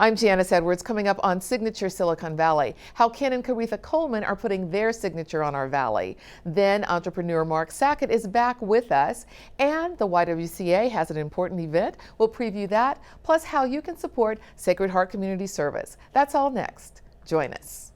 I'm Janice Edwards. Coming up on Signature Silicon Valley, how Ken and Caretha Coleman are putting their signature on our valley. Then entrepreneur Mark Saket is back with us, and the YWCA has an important event. We'll preview that, plus how you can support Sacred Heart Community Service. That's all next. Join us.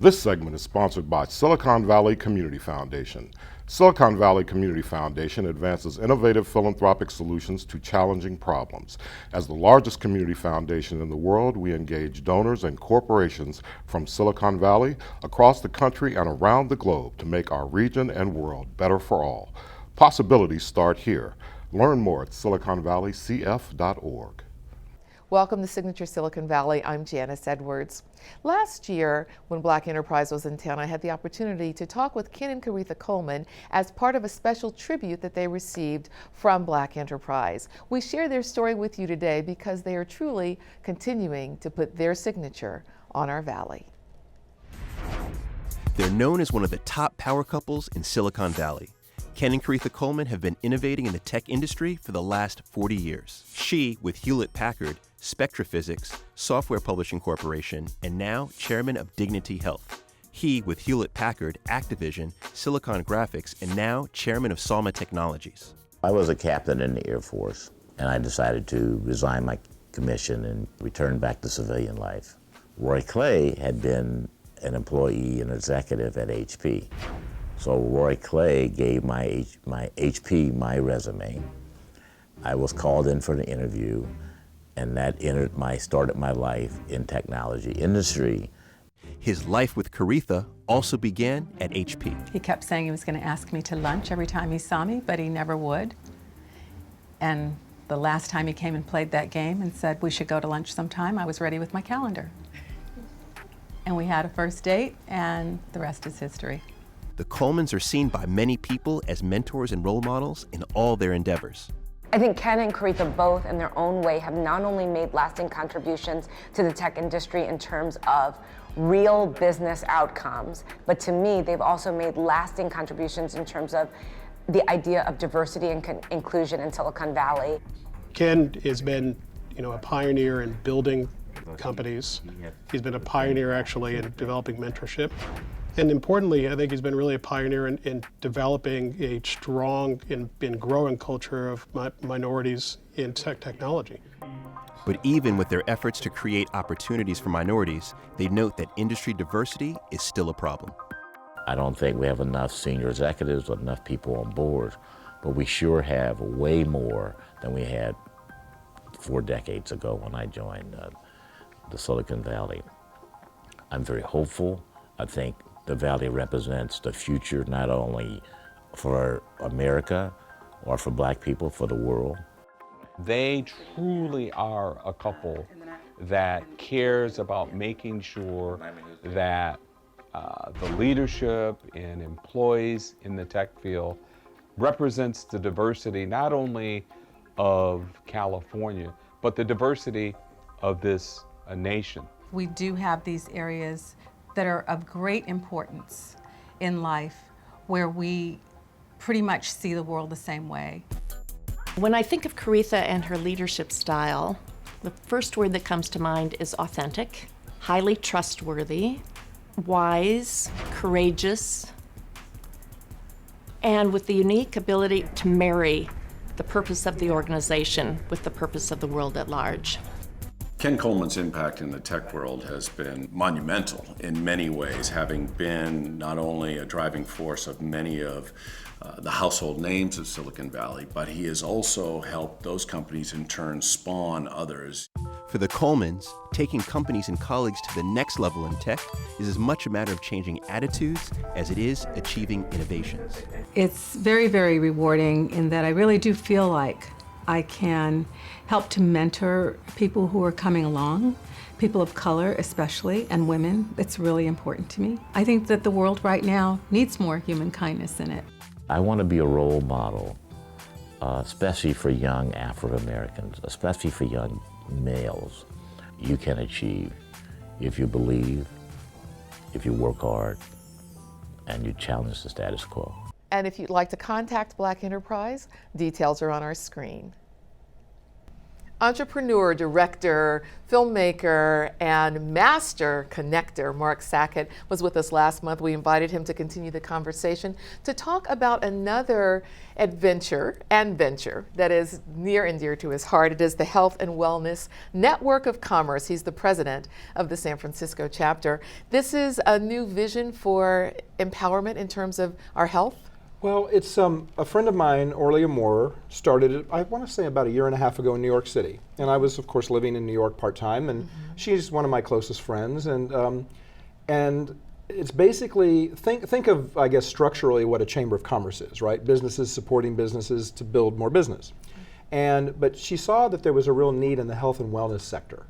This segment is sponsored by Silicon Valley Community Foundation. Silicon Valley Community Foundation advances innovative philanthropic solutions to challenging problems. As the largest community foundation in the world, we engage donors and corporations from Silicon Valley, across the country, and around the globe to make our region and world better for all. Possibilities start here. Learn more at siliconvalleycf.org. Welcome to Signature Silicon Valley. I'm Janice Edwards. Last year, when Black Enterprise was in town, I had the opportunity to talk with Ken and Caretha Coleman as part of a special tribute that they received from Black Enterprise. We share their story with you today because they are truly continuing to put their signature on our valley. They're known as one of the top power couples in Silicon Valley. Ken and Caretha Coleman have been innovating in the tech industry for the last 40 years. She, with Hewlett-Packard, Spectra Physics, Software Publishing Corporation, and now chairman of Dignity Health. He, with Hewlett-Packard, Activision, Silicon Graphics, and now chairman of Salma Technologies. I was a captain in the Air Force, and I decided to resign my commission and return back to civilian life. Roy Clay had been an employee and executive at HP. So Roy Clay gave my HP my resume. I was called in for the interview, and that started my life in technology industry. His life with Caretha also began at HP. He kept saying he was going to ask me to lunch every time he saw me, but he never would. And the last time he came and played that game and said we should go to lunch sometime, I was ready with my calendar. And we had a first date, and the rest is history. The Colemans are seen by many people as mentors and role models in all their endeavors. I think Ken and Caretha both, in their own way, have not only made lasting contributions to the tech industry in terms of real business outcomes, but to me, they've also made lasting contributions in terms of the idea of diversity and inclusion in Silicon Valley. Ken has been, a pioneer in building companies. He's been a pioneer, actually, in developing mentorship. And importantly, I think he's been really a pioneer in developing a strong and growing culture of minorities in technology. But even with their efforts to create opportunities for minorities, they note that industry diversity is still a problem. I don't think we have enough senior executives or enough people on board, but we sure have way more than we had 4 decades ago when I joined the Silicon Valley. I'm very hopeful. I think the Valley represents the future not only for America or for Black people, for the world. They truly are a couple that cares about making sure that the leadership and employees in the tech field represents the diversity not only of California, but the diversity of this nation. We do have these areas that are of great importance in life where we pretty much see the world the same way. When I think of Caretha and her leadership style, the first word that comes to mind is authentic, highly trustworthy, wise, courageous, and with the unique ability to marry the purpose of the organization with the purpose of the world at large. Ken Coleman's impact in the tech world has been monumental in many ways, having been not only a driving force of many of the household names of Silicon Valley, but he has also helped those companies in turn spawn others. For the Colemans, taking companies and colleagues to the next level in tech is as much a matter of changing attitudes as it is achieving innovations. It's very, very rewarding in that I really do feel like I can help to mentor people who are coming along, people of color especially, and women. It's really important to me. I think that the world right now needs more human kindness in it. I want to be a role model, especially for young Afro Americans, especially for young males you can achieve if you believe, if you work hard, and you challenge the status quo. And if you'd like to contact Black Enterprise, details are on our screen. Entrepreneur, director, filmmaker, and master connector Mark Saket was with us last month. We invited him to continue the conversation to talk about another adventure and venture that is near and dear to his heart. It is the Health and Wellness Network of Commerce. He's the president of the San Francisco chapter. This is a new vision for empowerment in terms of our health. Well, it's a friend of mine, Orly Moore, started it, I want to say about a year and a half ago in New York City. And I was, of course, living in New York part-time, and she's one of my closest friends. And it's basically, think of, I guess, structurally what a chamber of commerce is, right? Businesses supporting businesses to build more business. But she saw that there was a real need in the health and wellness sector.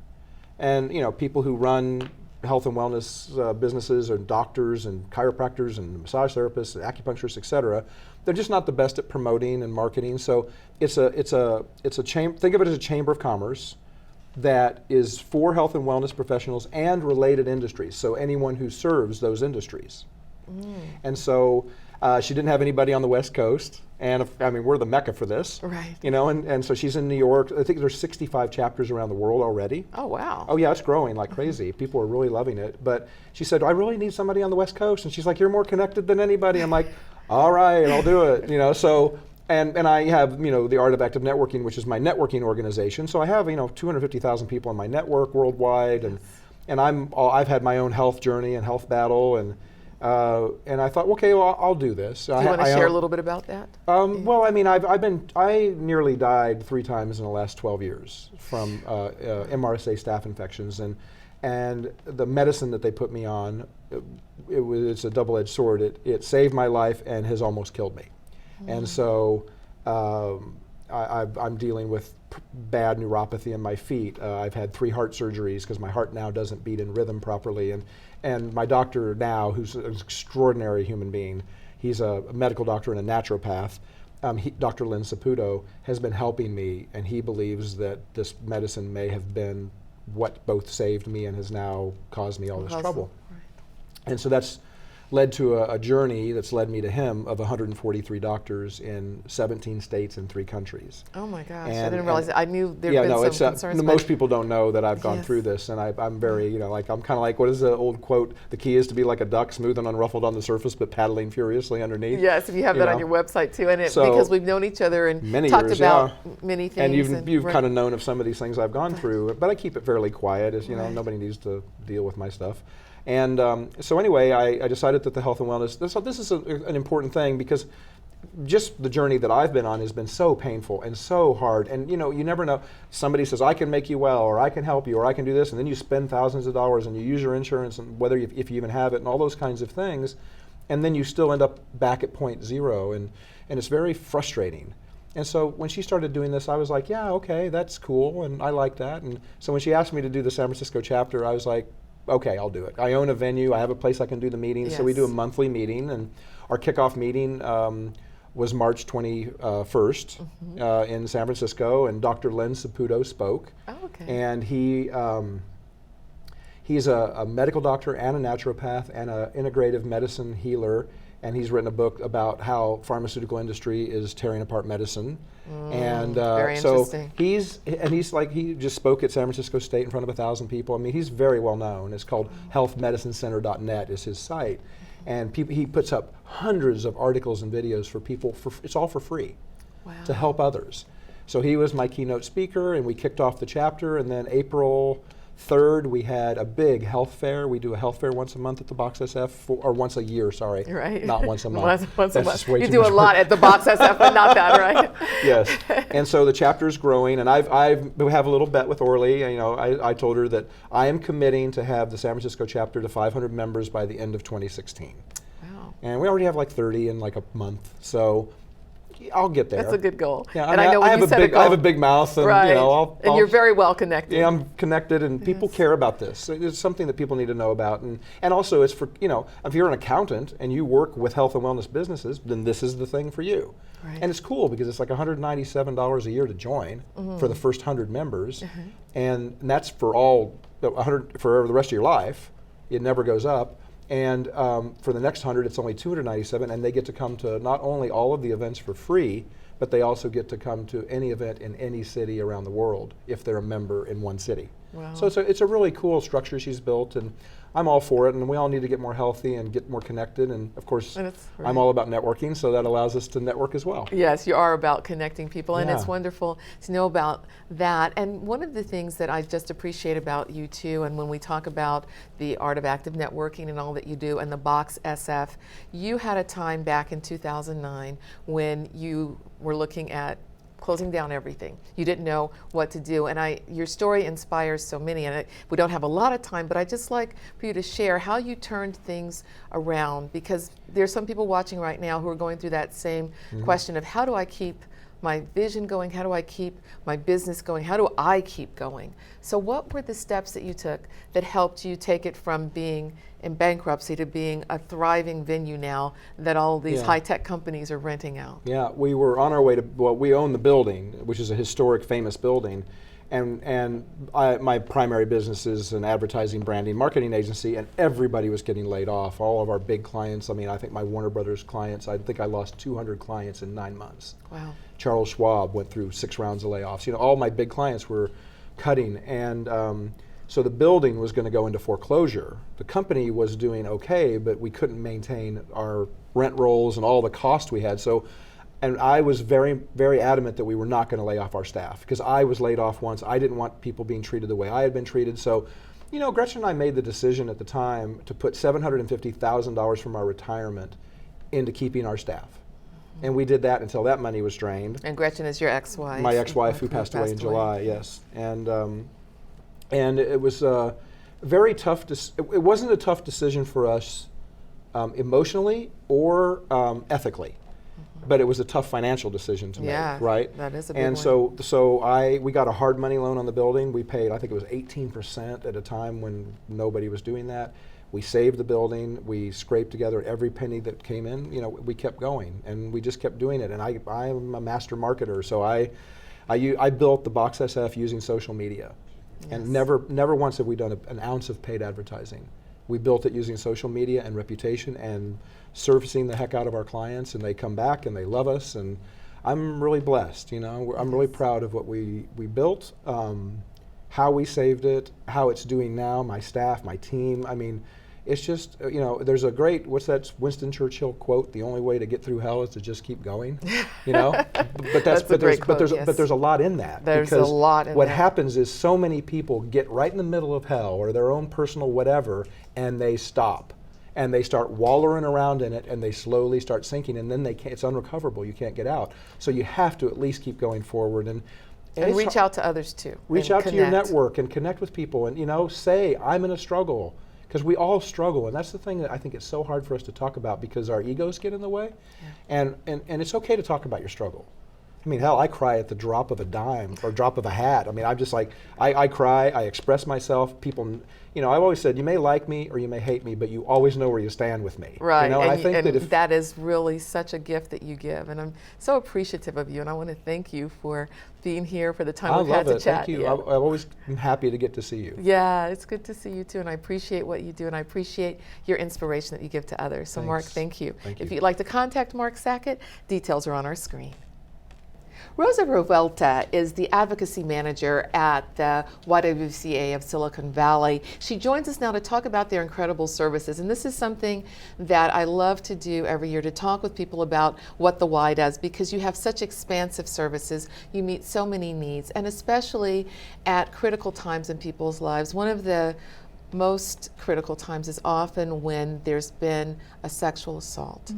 And, you know, people who run health and wellness businesses and doctors and chiropractors and massage therapists and acupuncturists, et cetera, they're just not the best at promoting and marketing. So it's a chamber. Think of it as a chamber of commerce that is for health and wellness professionals and related industries. So anyone who serves those industries. And so she didn't have anybody on the West Coast, and I mean, we're the mecca for this, right? You know, and so she's in New York. I think there's 65 chapters around the world already. Oh wow! Oh yeah, it's growing like crazy. People are really loving it. But she said, I really need somebody on the West Coast, and she's like, you're more connected than anybody. I'm like, all right, I'll do it. You know, so and I have, you know, the Art of Active Networking, which is my networking organization. So I have, you know, 250,000 people in my network worldwide, and I've had my own health journey and health battle, and I thought, okay, well, I'll do this. Do you want to share a little bit about that? Well, I mean, I nearly died 3 times in the last 12 years from MRSA staph infections, and the medicine that they put me on, it's a double-edged sword. It saved my life and has almost killed me. And so I'm dealing with bad neuropathy in my feet. I've had 3 heart surgeries because my heart now doesn't beat in rhythm properly. And my doctor now, who's an extraordinary human being, he's a medical doctor and a naturopath, Dr. Lynn Saputo, has been helping me, and he believes that this medicine may have been what both saved me and has now caused me all this trouble. Right. And so that's led to a journey that's led me to him of 143 doctors in 17 states and 3 countries. Oh my gosh, I didn't realize that. I knew there'd been some concerns. Most people don't know that I've gone through this, and I'm very, you know, like, I'm kind of like, what is the old quote? The key is to be like a duck, smooth and unruffled on the surface, but paddling furiously underneath. Yes, and you have that on your website too, and because we've known each other and talked about many things. And you've kind of known of some of these things I've gone through, but I keep it fairly quiet, as you know, nobody needs to deal with my stuff. And so anyway, I decided that the health and wellness, this is an important thing, because just the journey that I've been on has been so painful and so hard. And you know, you never know, somebody says, I can make you well, or I can help you, or I can do this, and then you spend thousands of dollars and you use your insurance, and if you even have it, and all those kinds of things, and then you still end up back at point zero, and it's very frustrating. And so when she started doing this, I was like, yeah, okay, that's cool, and I like that. And so when she asked me to do the San Francisco chapter, I was like, okay, I'll do it. I own a venue, I have a place I can do the meetings, so we do a monthly meeting, and our kickoff meeting was March 21st in San Francisco, and Dr. Len Saputo spoke. Oh, okay. And he's a medical doctor and a naturopath and an integrative medicine healer, and he's written a book about how pharmaceutical industry is tearing apart medicine. And very interesting. So he just spoke at San Francisco State in front of 1,000 people. I mean, he's very well known. It's called healthmedicinecenter.net is his site. And he puts up hundreds of articles and videos for people, it's all for free, to help others. So he was my keynote speaker, and we kicked off the chapter, and then April 3rd, we had a big health fair. We do a health fair once a month at the Box SF, or once a year, sorry. Right. Not once a month. once a month. You do a lot at the Box SF, but not that, right? Yes. And so the chapter is growing, and we have a little bet with Orly. You know, I told her that I am committing to have the San Francisco chapter to 500 members by the end of 2016. Wow. And we already have like 30 in like a month, so I'll get there. That's a good goal. Yeah, and I know when you set a goal, I have a big mouth, and you know, and you're very well connected. Yeah, I'm connected, and people care about this. It's something that people need to know about, and also it's for, you know, if you're an accountant and you work with health and wellness businesses, then this is the thing for you. Right. And it's cool because it's like $197 a year to join for the first 100 members, and that's for all 100 for the rest of your life. It never goes up. And for the next 100, it's only $297, and they get to come to not only all of the events for free, but they also get to come to any event in any city around the world if they're a member in one city. Wow. So it's a really cool structure she's built, and I'm all for it, and we all need to get more healthy and get more connected, and of course, I'm all about networking, so that allows us to network as well. Yes, you are about connecting people, and it's Yeah. wonderful to know about that. And one of the things that I just appreciate about you too, and when we talk about the art of active networking and all that you do, and the Box SF, you had a time back in 2009 when you were looking at closing down everything. You didn't know what to do, and your story inspires so many, and we don't have a lot of time, but I'd just like for you to share how you turned things around, because there's some people watching right now who are going through that same question of how do I keep my vision going, how do I keep my business going, how do I keep going? So what were the steps that you took that helped you take it from being in bankruptcy to being a thriving venue now that all these high-tech companies are renting out? Yeah, we were on our way to, well, we own the building, which is a historic, famous building, and my primary business is an advertising, branding, marketing agency, and everybody was getting laid off. All of our big clients, I mean, I think my Warner Brothers clients, I think I lost 200 clients in 9 months. Wow. Charles Schwab went through 6 rounds of layoffs. You know, all my big clients were cutting, and so the building was going to go into foreclosure. The company was doing okay, but we couldn't maintain our rent rolls and all the cost we had. So, and I was very, very adamant that we were not going to lay off our staff, because I was laid off once. I didn't want people being treated the way I had been treated. So, you know, Gretchen and I made the decision at the time to put $750,000 from our retirement into keeping our staff. And we did that until that money was drained. And Gretchen is your ex-wife. My ex-wife who passed away in July, yes. And it was a very tough, it wasn't a tough decision for us emotionally or ethically, but it was a tough financial decision to make, right? That is a big one. And so we got a hard money loan on the building. We paid, I think it was 18% at a time when nobody was doing that. We saved the building. We scraped together every penny that came in. You know, we kept going, and we just kept doing it. And I'm a master marketer, so I built the Box SF using social media, and never once have we done an ounce of paid advertising. We built it using social media and reputation and servicing the heck out of our clients, and they come back and they love us, and I'm really blessed. You know, I'm really proud of what we built, how we saved it, how it's doing now. My staff, my team. I mean, it's just, you know, there's a great, what's that Winston Churchill quote? The only way to get through hell is to just keep going. You know, but there's a lot in that. There's a lot in what that. happens is so many people get right in the middle of hell or their own personal whatever, and they stop. And they start wallowing around in it, and they slowly start sinking, and then it's unrecoverable. You can't get out. So you have to at least keep going forward and reach out to others too. Reach out to your network and connect with people, and, you know, say, I'm in a struggle, because we all struggle, and that's the thing that I think it's so hard for us to talk about because our egos get in the way, and it's okay to talk about your struggle. I mean, hell, I cry at the drop of a dime or drop of a hat. I mean, I'm just like, I cry, I express myself. People, you know, I've always said, you may like me or you may hate me, but you always know where you stand with me. Right, You know, and, I think that that is really such a gift that you give, and I'm so appreciative of you, and I want to thank you for being here, for the time we've had to chat. Thank you. I've always been happy to get to see you. Yeah, it's good to see you too, and I appreciate what you do, and I appreciate your inspiration that you give to others. So, Mark, thank you. If you'd like to contact Mark Saket, details are on our screen. Rosa Revuelta is the advocacy manager at the YWCA of Silicon Valley. She joins us now to talk about their incredible services, and this is something that I love to do every year, to talk with people about what the Y does, because you have such expansive services, you meet so many needs, and especially at critical times in people's lives. One of the most critical times is often when there's been a sexual assault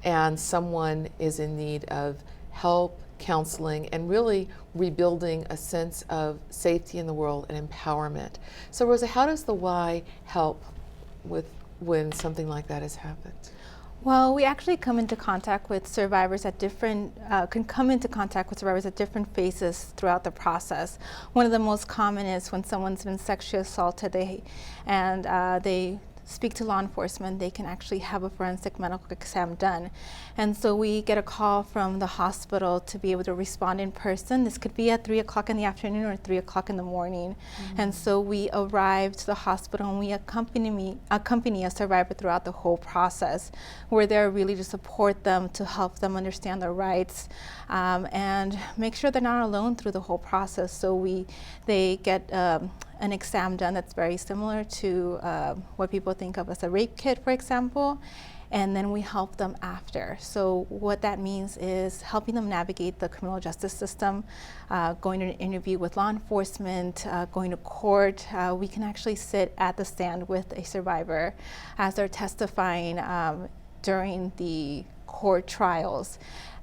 and someone is in need of help, counseling, and really rebuilding a sense of safety in the world and empowerment. So, Rosa, how does the Y help with when something like that has happened? Well, we actually come into contact with survivors at different, different phases throughout the process. One of the most common is when someone's been sexually assaulted, they speak to law enforcement, they can actually have a forensic medical exam done. And so we get a call from the hospital to be able to respond in person. This could be at 3 o'clock in the afternoon or 3 o'clock in the morning. And so we arrive to the hospital and we accompany a survivor throughout the whole process. We're there really to support them, to help them understand their rights, and make sure they're not alone through the whole process. So they get an exam done that's very similar to what people think of as a rape kit, for example, and then we help them after. So what that means is helping them navigate the criminal justice system, going to an interview with law enforcement, going to court. We can actually sit at the stand with a survivor as they're testifying during the court trials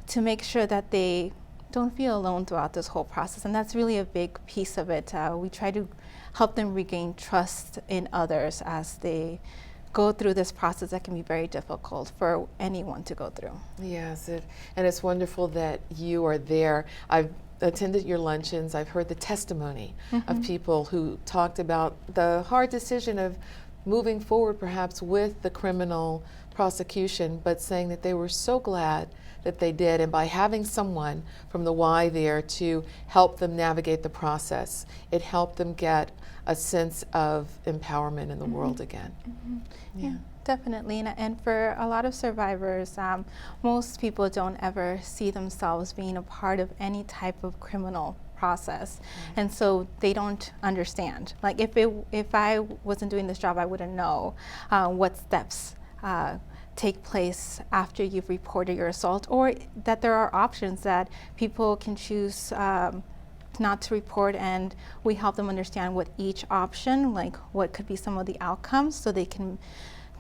to make sure that they don't feel alone throughout this whole process. And that's really a big piece of it. We try to help them regain trust in others as they go through this process that can be very difficult for anyone to go through. Yes, and it's wonderful that you are there. I've attended your luncheons. I've heard the testimony of people who talked about the hard decision of moving forward perhaps with the criminal prosecution, but saying that they were so glad that they did, and by having someone from the Y there to help them navigate the process, it helped them get a sense of empowerment in the world again. Yeah, definitely. And for a lot of survivors, most people don't ever see themselves being a part of any type of criminal process, and so they don't understand. Like if I wasn't doing this job, I wouldn't know what steps take place after you've reported your assault, or that there are options that people can choose not to report, and we help them understand what each option, like what could be some of the outcomes, so they can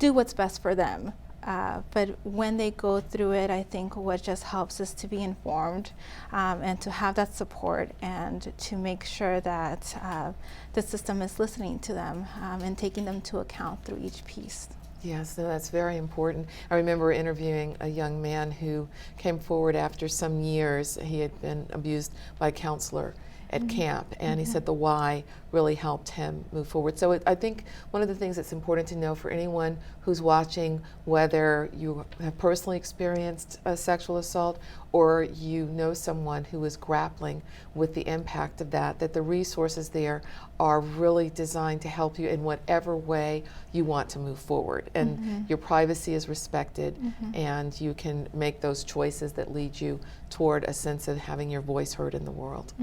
do what's best for them. But when they go through it, I think what just helps is to be informed and to have that support, and to make sure that the system is listening to them and taking them to account through each piece. Yes, no, that's very important. I remember interviewing a young man who came forward after some years. He had been abused by a counselor at camp, and he said the why really helped him move forward. So I think one of the things that's important to know for anyone who's watching, whether you have personally experienced a sexual assault or you know someone who is grappling with the impact of that the resources there are really designed to help you in whatever way you want to move forward. And your privacy is respected, and you can make those choices that lead you toward a sense of having your voice heard in the world.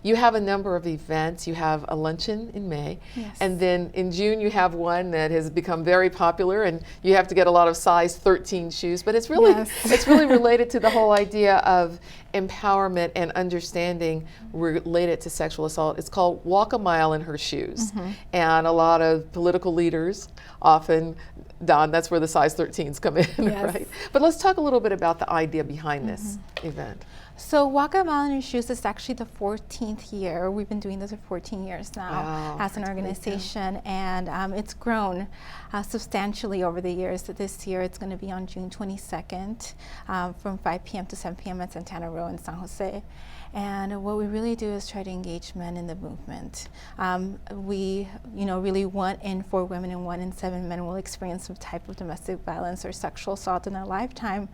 You have a number of events. You have a luncheon in May, and then in June you have one that has become very popular, and you have to get a lot of size 13 shoes, but it's really it's really related to the whole idea of empowerment and understanding related to sexual assault. It's called Walk a Mile in Her Shoes, and a lot of political leaders often, Don, that's where the size 13s come in, right? But let's talk a little bit about the idea behind this event. So Walk a Mile in Your Shoes is actually the 14th year. We've been doing this for 14 years now as an organization, and it's grown substantially over the years. This year it's going to be on June 22nd from 5 p.m. to 7 p.m. at Santana Row in San Jose. And what we really do is try to engage men in the movement. We, really 1 in 4 women and 1 in 7 men will experience some type of domestic violence or sexual assault in their lifetime.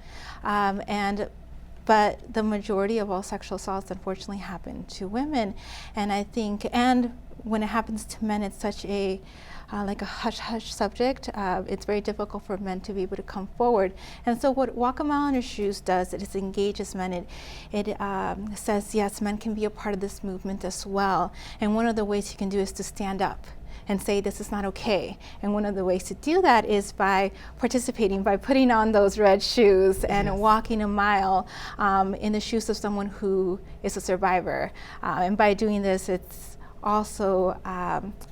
But the majority of all sexual assaults unfortunately happen to women. And I think, and when it happens to men, it's such a like a hush-hush subject. It's very difficult for men to be able to come forward. And so what Walk a Mile in Your Shoes does, it engages men. It says, yes, men can be a part of this movement as well. And one of the ways you can do is to stand up and say this is not okay. And one of the ways to do that is by participating, by putting on those red shoes and walking a mile in the shoes of someone who is a survivor. And by doing this, it's also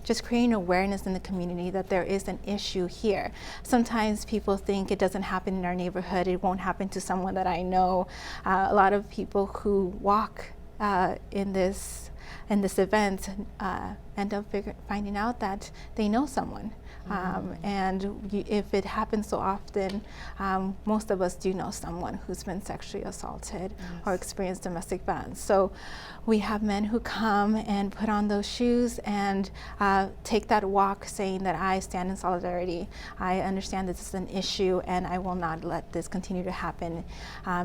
just creating awareness in the community that there is an issue here. Sometimes people think it doesn't happen in our neighborhood, it won't happen to someone that I know. A lot of people who walk in this in this event end up finding out that they know someone. If it happens so often, most of us do know someone who's been sexually assaulted or experienced domestic violence. So we have men who come and put on those shoes and take that walk saying that I stand in solidarity. I understand this is an issue and I will not let this continue to happen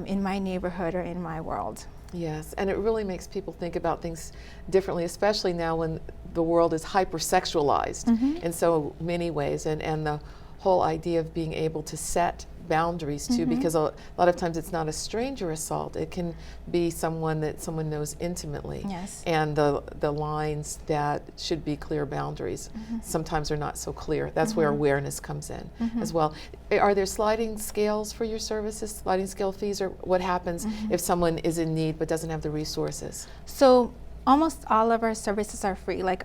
in my neighborhood or in my world. Yes, and it really makes people think about things differently, especially now when the world is hypersexualized in so many ways, and the whole idea of being able to set boundaries too, because a lot of times it's not a stranger assault, it can be someone that someone knows intimately. Yes. And the lines that should be clear boundaries sometimes are not so clear. That's where awareness comes in as well. Are there sliding scales for your services, sliding scale fees, or what happens if someone is in need but doesn't have the resources? So almost all of our services are free. Like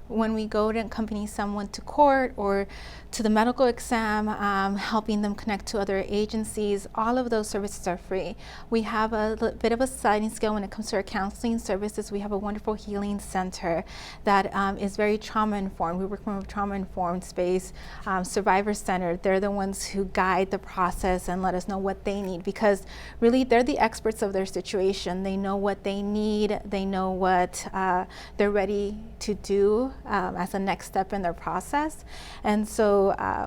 when we go to accompany someone to court or to the medical exam, helping them connect to other agencies, all of those services are free. We have a bit of a sliding scale when it comes to our counseling services. We have a wonderful healing center that is very trauma-informed. We work from a trauma-informed space. Survivor Center, they're the ones who guide the process and let us know what they need, because really they're the experts of their situation. They know what they need. They know what they're ready to do as a next step in their process. And so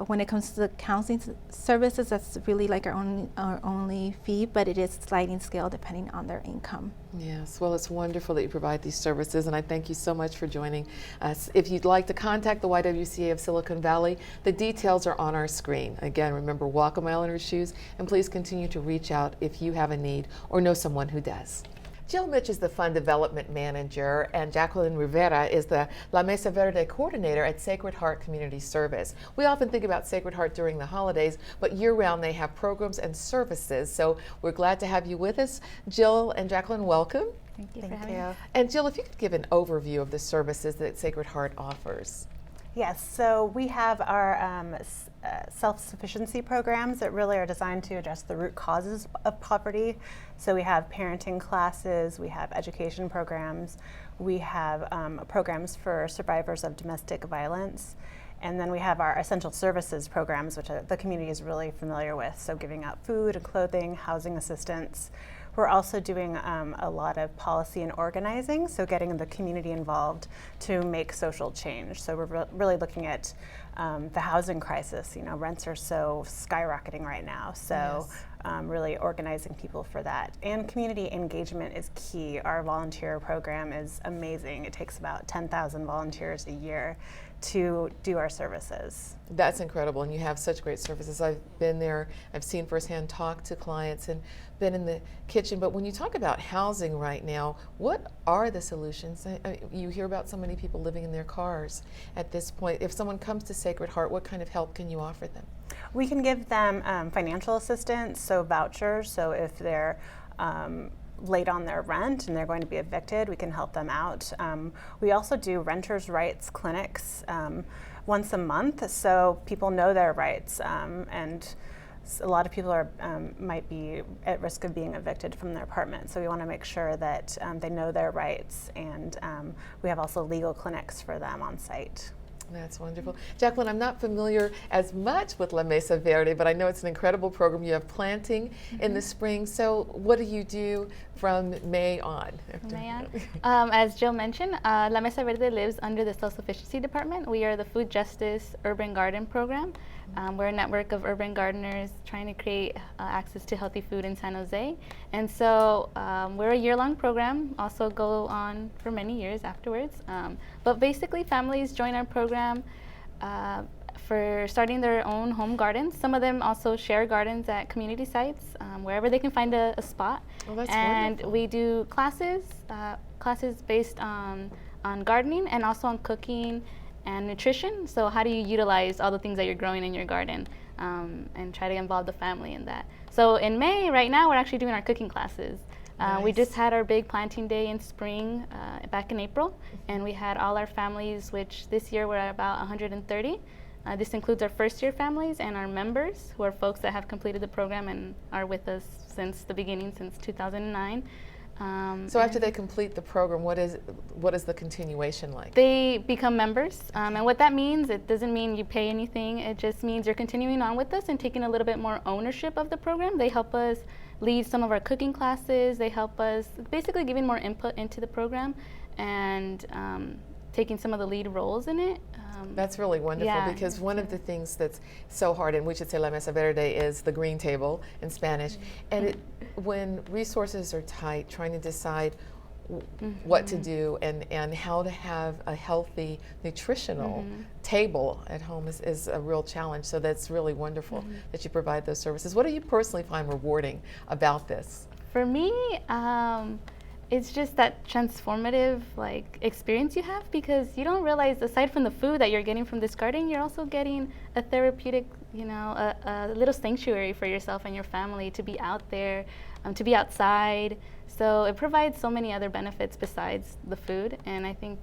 when it comes to the counseling services, that's really like our only fee, but it is sliding scale depending on their income. Yes, well, it's wonderful that you provide these services, and I thank you so much for joining us. If you'd like to contact the YWCA of Silicon Valley, the details are on our screen. Again, remember, walk a mile in her shoes, and please continue to reach out if you have a need or know someone who does. Jill Mitch is the Fund Development Manager, and Jacqueline Rivera is the La Mesa Verde Coordinator at Sacred Heart Community Service. We often think about Sacred Heart during the holidays, but year-round they have programs and services, so we're glad to have you with us. Jill and Jacqueline, welcome. Thank you for having me. And Jill, if you could give an overview of the services that Sacred Heart offers. Yes, so we have our self-sufficiency programs that really are designed to address the root causes of poverty. So we have parenting classes, we have education programs, we have programs for survivors of domestic violence, and then we have our essential services programs, which the community is really familiar with, so giving out food and clothing, housing assistance. We're also doing a lot of policy and organizing, so getting the community involved to make social change. So we're really looking at the housing crisis. You know, rents are so skyrocketing right now, so really organizing people for that. And community engagement is key. Our volunteer program is amazing. It takes about 10,000 volunteers a year to do our services. That's incredible, and you have such great services. I've been there, I've seen firsthand, talked to clients, and been in the kitchen. But when you talk about housing right now, what are the solutions? You hear about so many people living in their cars at this point. If someone comes to Sacred Heart, what kind of help can you offer them? We can give them financial assistance, so vouchers. So if they're late on their rent and they're going to be evicted, we can help them out. We also do renters' rights clinics once a month, so people know their rights, and a lot of people might be at risk of being evicted from their apartment, so we want to make sure that they know their rights, and we have also legal clinics for them on site. That's wonderful. Jacqueline, I'm not familiar as much with La Mesa Verde, but I know it's an incredible program. You have planting in the spring. So what do you do from May on? As Jill mentioned, La Mesa Verde lives under the Self-Sufficiency Department. We are the Food Justice Urban Garden Program. We're a network of urban gardeners trying to create access to healthy food in San Jose. And so we're a year-long program, also go on for many years afterwards. But basically, families join our program for starting their own home gardens. Some of them also share gardens at community sites, wherever they can find a spot. Oh, that's and wonderful. We do classes based on gardening and also on cooking and nutrition. So how do you utilize all the things that you're growing in your garden, and try to involve the family in that. So in May, right now, we're actually doing our cooking classes. We just had our big planting day in spring back in April, and we had all our families, which this year we're at about 130. This includes our first-year families and our members, who are folks that have completed the program and are with us since the beginning, since 2009. So after they complete the program, what is the continuation like? They become members, and what that means, it doesn't mean you pay anything. It just means you're continuing on with us and taking a little bit more ownership of the program. They help us lead some of our cooking classes. They help us basically giving more input into the program and taking some of the lead roles in it. That's really wonderful, yeah, because one of the things that's so hard, and we should say La Mesa Verde is the green table in Spanish, and when resources are tight, trying to decide what to do and how to have a healthy nutritional table at home is a real challenge. So that's really wonderful that you provide those services. What do you personally find rewarding about this? For me, it's just that transformative experience you have, because you don't realize, aside from the food that you're getting from this garden, you're also getting a therapeutic, a little sanctuary for yourself and your family to be out there, to be outside. So it provides so many other benefits besides the food, and I think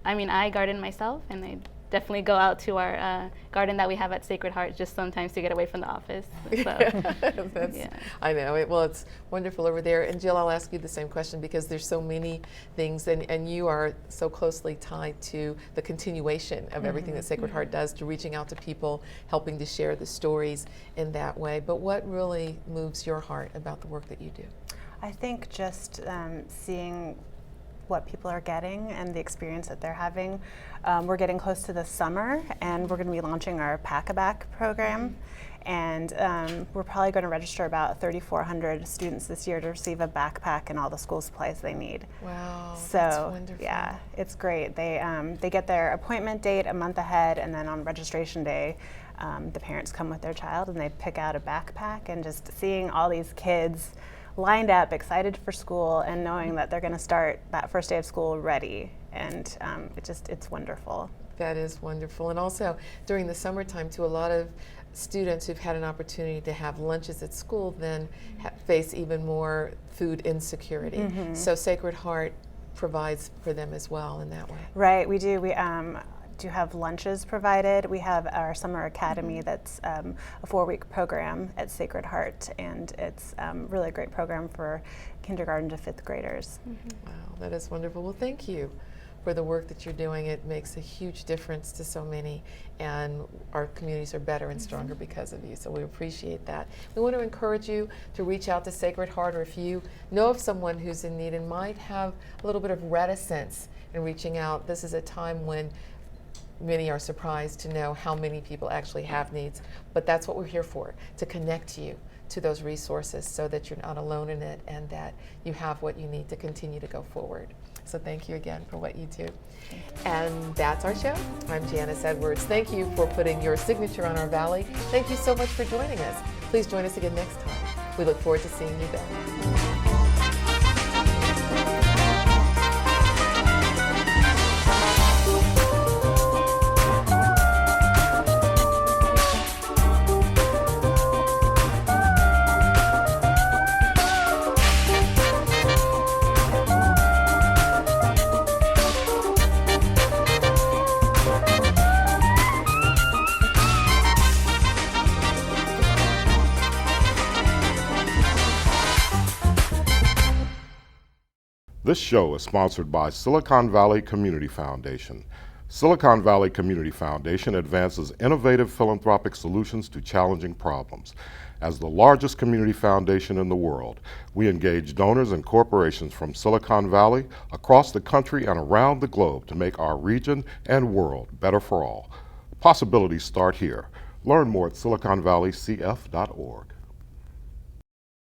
I garden myself, and I definitely go out to our garden that we have at Sacred Heart just sometimes to get away from the office. So, yeah. I know. Well, it's wonderful over there. And Jill, I'll ask you the same question, because there's so many things, and you are so closely tied to the continuation of everything that Sacred Heart does, to reaching out to people, helping to share the stories in that way. But what really moves your heart about the work that you do? I think just seeing what people are getting and the experience that they're having. We're getting close to the summer, and we're going to be launching our Pack-A-Back program. And we're probably going to register about 3,400 students this year to receive a backpack and all the school supplies they need. Wow, so that's wonderful. Yeah, it's great. They get their appointment date a month ahead, and then on registration day, the parents come with their child and they pick out a backpack, and just seeing all these kids lined up, excited for school, and knowing that they're going to start that first day of school ready, and it's wonderful. That is wonderful. And also during the summertime too, a lot of students who've had an opportunity to have lunches at school then face even more food insecurity. So Sacred Heart provides for them as well in that way. Right, we do. We do have lunches provided. We have our summer academy that's a 4-week program at Sacred Heart, and it's really a great program for kindergarten to 5th graders. Wow, that is wonderful. Well, thank you for the work that you're doing. It makes a huge difference to so many, and our communities are better and stronger because of you, so we appreciate that. We want to encourage you to reach out to Sacred Heart, or if you know of someone who's in need and might have a little bit of reticence in reaching out, this is a time when many are surprised to know how many people actually have needs, but that's what we're here for, to connect you to those resources so that you're not alone in it and that you have what you need to continue to go forward. So thank you again for what you do. And that's our show. I'm Janice Edwards. Thank you for putting your signature on our valley. Thank you so much for joining us. Please join us again next time. We look forward to seeing you then. This show is sponsored by Silicon Valley Community Foundation. Silicon Valley Community Foundation advances innovative philanthropic solutions to challenging problems. As the largest community foundation in the world, we engage donors and corporations from Silicon Valley, across the country, and around the globe to make our region and world better for all. Possibilities start here. Learn more at siliconvalleycf.org.